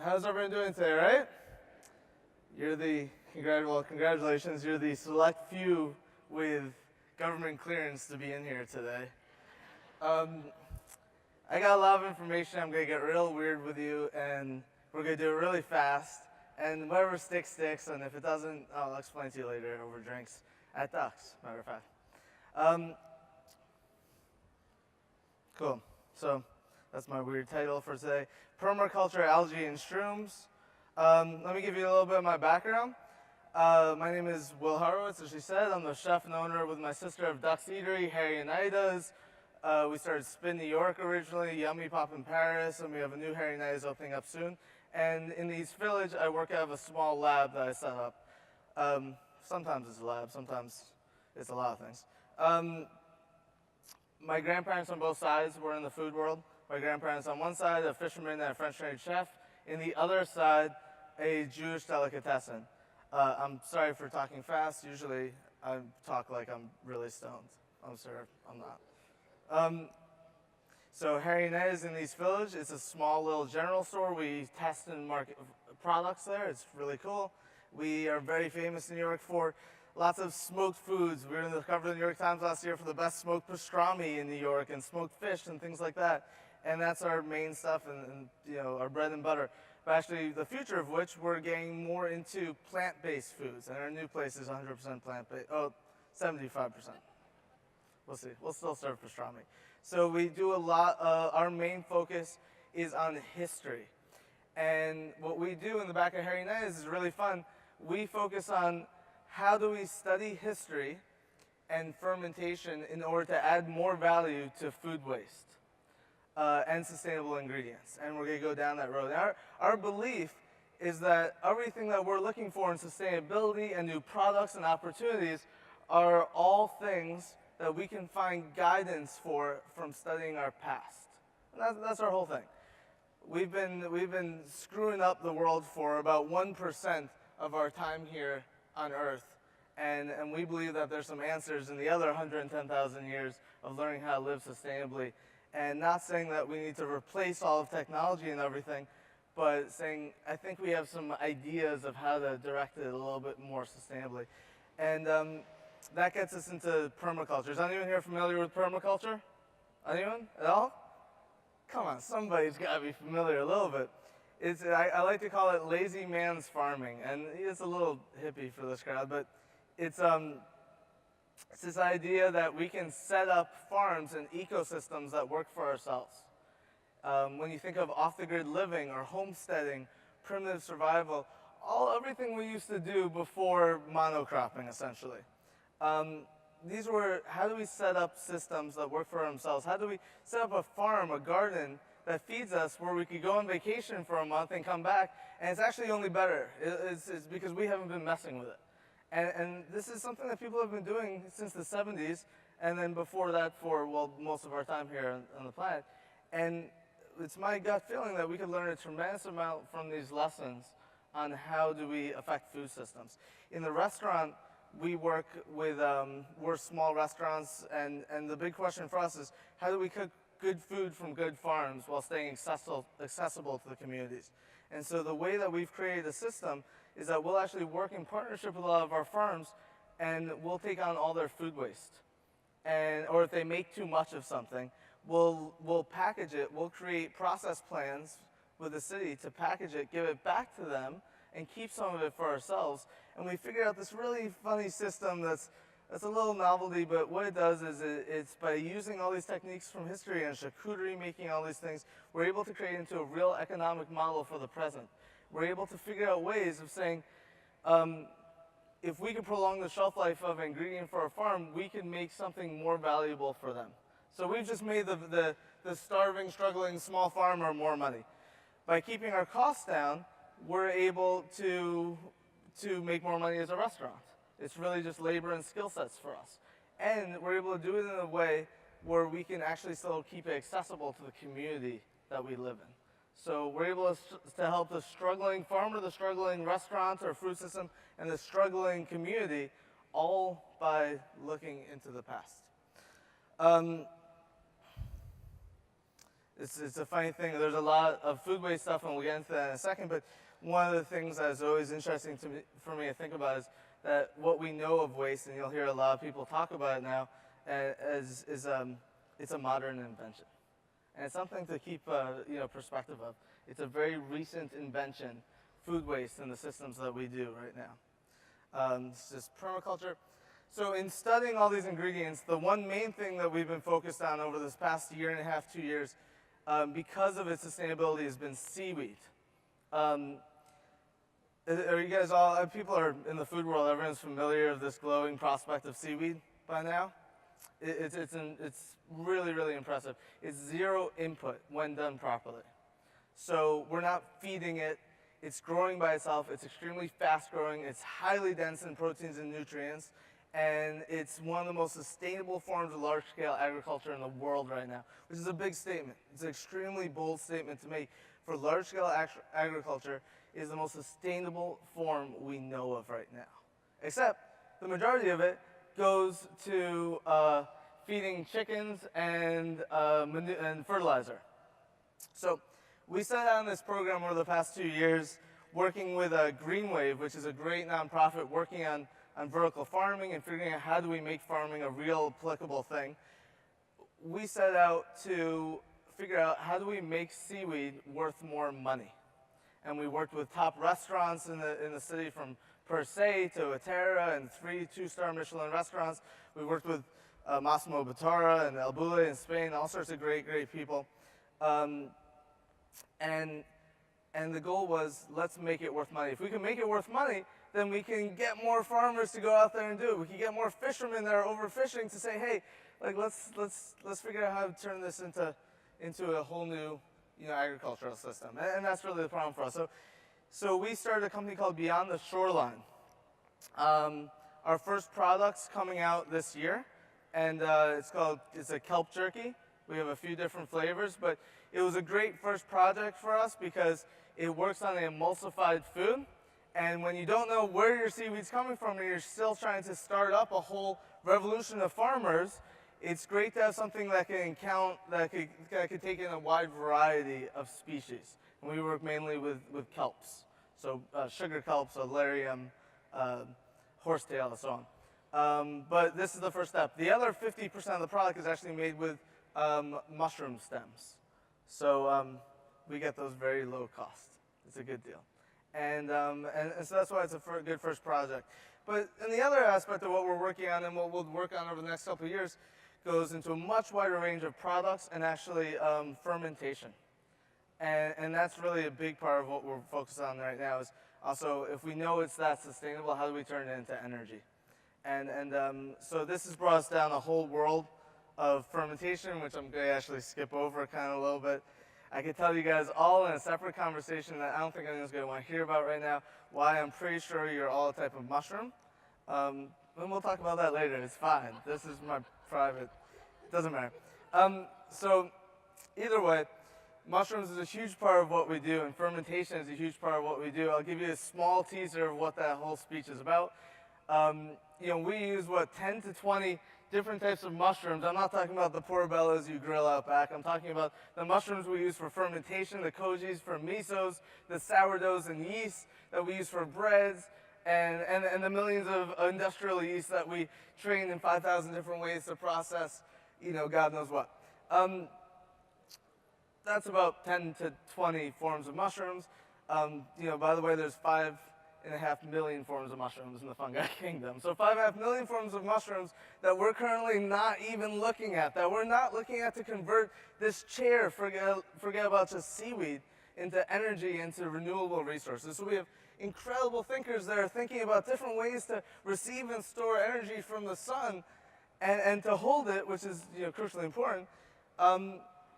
How's everyone doing today, right? You're the, congratulations, you're the select few with government clearance to be in here today. I got a lot of information. I'm going to get real weird with you, and we're going to do it really fast. And whatever sticks, sticks, and if it doesn't, I'll explain to you later over drinks at Ducks, matter of fact. Cool. So that's my weird title for today. Permaculture, algae, and shrooms. Let me give you a little bit of my background. My name is Will Horowitz, as she said. I'm the chef and owner with my sister of Ducks Eatery, Hairynez. We started Spin New York originally, Yummy Pop in Paris, and we have a new Hairynez opening up soon. And in the East Village, I work out of a small lab that I set up. Sometimes it's a lab, sometimes it's a lot of things. My grandparents on both sides were in the food world. My grandparents on one side, a fisherman and a French-trained chef. In the other side, a Jewish delicatessen. I'm sorry for talking fast. Usually I talk like I'm really stoned. I'm sure I'm not. So Hairynez in East Village, it's a small little general store. We test and market products there. It's really cool. We are very famous in New York for lots of smoked foods. We were in the cover of the New York Times last year for the best smoked pastrami in New York and smoked fish and things like that. And that's our main stuff and you know, our bread and butter. But actually, the future of which, we're getting more into plant-based foods. And our new place is 100% plant-based. Oh, 75%. We'll see. We'll still serve pastrami. So we do a lot. Our main focus is on history. And what we do in the back of Hairynez is really fun. We focus on how do we study history and fermentation in order to add more value to food waste and sustainable ingredients. And we're going to go down that road. Our belief is that everything that we're looking for in sustainability and new products and opportunities are all things that we can find guidance for from studying our past. And that's our whole thing. We've been screwing up the world for about 1% of our time here on Earth, and we believe that there's some answers in the other 110,000 years of learning how to live sustainably. And not saying that we need to replace all of technology and everything, but saying I think we have some ideas of how to direct it a little bit more sustainably. And that gets us into permaculture. Is anyone here familiar with permaculture? Anyone at all? Come on, somebody's got to be familiar a little bit. I like to call it lazy man's farming, and it's a little hippie for this crowd, but it's this idea that we can set up farms and ecosystems that work for ourselves. When you think of off-the-grid living or homesteading, primitive survival, everything we used to do before monocropping, essentially. These were, how do we set up systems that work for ourselves? How do we set up a farm, a garden that feeds us where we could go on vacation for a month and come back, and it's actually only better. It's because we haven't been messing with it. And this is something that people have been doing since the 70s, and then before that for, well, most of our time here on the planet. And it's my gut feeling that we could learn a tremendous amount from these lessons on how do we affect food systems. In the restaurant, we work with, we're small restaurants, and the big question for us is, how do we cook good food from good farms while staying accessible to the communities? And so the way that we've created a system is that we'll actually work in partnership with a lot of our farms, and we'll take on all their food waste. Or if they make too much of something, we'll package it, we'll create process plans with the city to package it, give it back to them, and keep some of it for ourselves. And we figured out this really funny system that's a little novelty, but what it does is it's by using all these techniques from history and charcuterie making all these things, we're able to create into a real economic model for the present. We're able to figure out ways of saying, if we can prolong the shelf life of an ingredient for a farm, we can make something more valuable for them. So we've just made the starving, struggling small farmer more money. By keeping our costs down, we're able to make more money as a restaurant. It's really just labor and skill sets for us. And we're able to do it in a way where we can actually still keep it accessible to the community that we live in. So we're able to help the struggling farmer, the struggling restaurant or food system, and the struggling community, all by looking into the past. It's a funny thing. There's a lot of food waste stuff, and we'll get into that in a second. But one of the things that's always interesting for me to think about is that what we know of waste, and you'll hear a lot of people talk about it now, it's a modern invention, and it's something to keep perspective of. It's a very recent invention, food waste, and the systems that we do right now. It's just permaculture. So in studying all these ingredients, the one main thing that we've been focused on over this past year and a half, 2 years, because of its sustainability, has been seaweed. Are you guys all, people are in the food world, everyone's familiar with this glowing prospect of seaweed by now? It's really, really impressive. It's zero input when done properly. So we're not feeding it. It's growing by itself. It's extremely fast growing. It's highly dense in proteins and nutrients. And it's one of the most sustainable forms of large-scale agriculture in the world right now, which is a big statement. It's an extremely bold statement to make. For large-scale agriculture, it is the most sustainable form we know of right now. Except the majority of it goes to feeding chickens and fertilizer. So we set out on this program over the past 2 years, working with Green Wave, which is a great nonprofit working on vertical farming and figuring out how do we make farming a real applicable thing. We set out to figure out how do we make seaweed worth more money. And we worked with top restaurants in the city, from Per Se to Atera, and 3 2-star Michelin restaurants. We worked with Massimo Bottura and El Bulli in Spain, all sorts of great, great people. And the goal was, let's make it worth money. If we can make it worth money, then we can get more farmers to go out there and do it. We can get more fishermen that are overfishing to say, hey, like let's figure out how to turn this into a whole new agricultural system. And that's really the problem for us. So we started a company called Beyond the Shoreline. Our first product's coming out this year, and it's a kelp jerky. We have a few different flavors, but it was a great first project for us because it works on an emulsified food. And when you don't know where your seaweed's coming from and you're still trying to start up a whole revolution of farmers, it's great to have something that could take in a wide variety of species. And we work mainly with kelps. So sugar kelp, solarium, horsetail, and so on. But this is the first step. The other 50% of the product is actually made with mushroom stems. So we get those very low cost. It's a good deal. And so that's why it's a good first project. But and the other aspect of what we're working on and what we'll work on over the next couple of years goes into a much wider range of products and actually fermentation. And that's really a big part of what we're focused on right now is also, if we know it's that sustainable, how do we turn it into energy? So this has brought us down a whole world of fermentation, which I'm going to actually skip over kind of a little bit. I could tell you guys all in a separate conversation that I don't think anyone's going to want to hear about right now, why I'm pretty sure you're all a type of mushroom. And we'll talk about that later. It's fine. This is my private. It doesn't matter. So either way, mushrooms is a huge part of what we do, and fermentation is a huge part of what we do. I'll give you a small teaser of what that whole speech is about. We use, 10 to 20 different types of mushrooms. I'm not talking about the portobellos you grill out back. I'm talking about the mushrooms we use for fermentation, the kojis for misos, the sourdoughs and yeast that we use for breads, and the millions of industrial yeast that we train in 5,000 different ways to process, God knows what. That's about 10 to 20 forms of mushrooms. By the way, there's 5.5 million forms of mushrooms in the fungi kingdom. So 5.5 million forms of mushrooms that we're currently not even looking at, that we're not looking at to convert this chair, forget about just seaweed, into energy, into renewable resources. So we have incredible thinkers that are thinking about different ways to receive and store energy from the sun and to hold it, which is crucially important.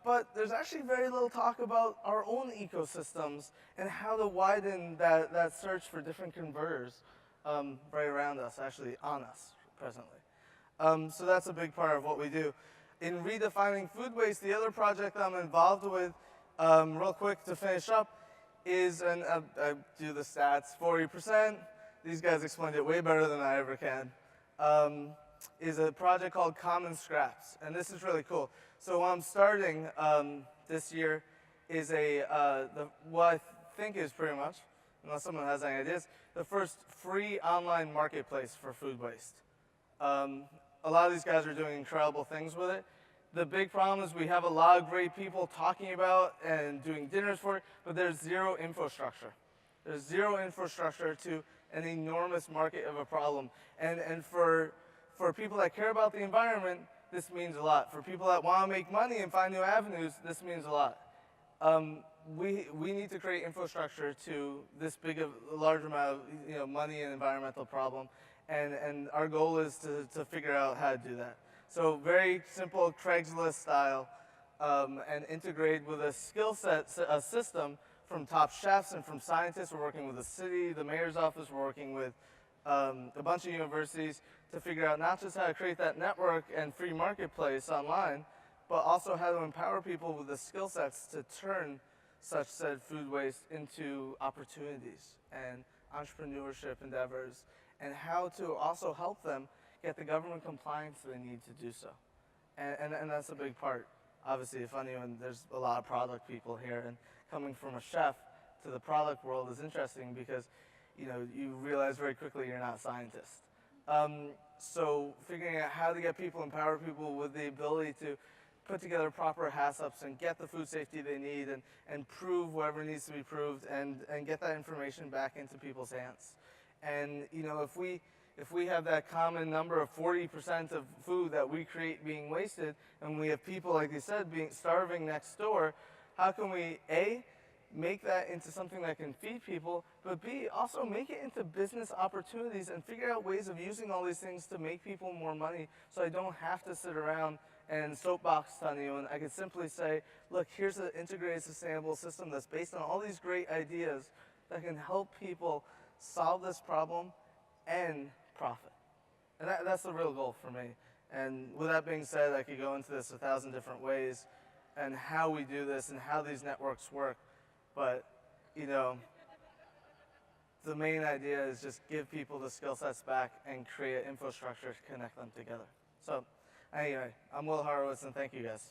But there's actually very little talk about our own ecosystems and how to widen that search for different converters right around us, actually on us presently. So that's a big part of what we do. In redefining food waste, the other project I'm involved with, real quick to finish up, is, and I do the stats, 40%, these guys explained it way better than I ever can, is a project called Common Scraps. And this is really cool. So what I'm starting this year is what I think is pretty much, unless someone has any ideas, the first free online marketplace for food waste. A lot of these guys are doing incredible things with it. The big problem is we have a lot of great people talking about and doing dinners for it, but there's zero infrastructure. There's zero infrastructure to an enormous market of a problem. And for people that care about the environment, this means a lot. For people that want to make money and find new avenues, this means a lot. We need to create infrastructure to this large amount of money and environmental problem, and our goal is to figure out how to do that. So very simple Craigslist style, and integrate with a skill set, a system from top chefs and from scientists. We're working with the city, the mayor's office. We're working with a bunch of universities to figure out not just how to create that network and free marketplace online, but also how to empower people with the skill sets to turn such said food waste into opportunities and entrepreneurship endeavors, and how to also help them get the government compliance they need to do so. And that's a big part. Obviously, if anyone, there's a lot of product people here, and coming from a chef to the product world is interesting because you realize very quickly you're not a scientist. So figuring out how to get people, empower people with the ability to put together proper HACCPs and get the food safety they need, and prove whatever needs to be proved, and get that information back into people's hands. And if we have that common number of 40% of food that we create being wasted, and we have people, like you said, starving next door, how can we, A, make that into something that can feed people, but B, also make it into business opportunities and figure out ways of using all these things to make people more money, so I don't have to sit around and soapbox to anyone. I could simply say, look, here's an integrated sustainable system that's based on all these great ideas that can help people solve this problem and profit. And that's the real goal for me. And with that being said, I could go into this 1,000 different ways and how we do this and how these networks work. But, the main idea is just give people the skill sets back and create infrastructure to connect them together. So anyway, I'm Will Horowitz, and thank you guys.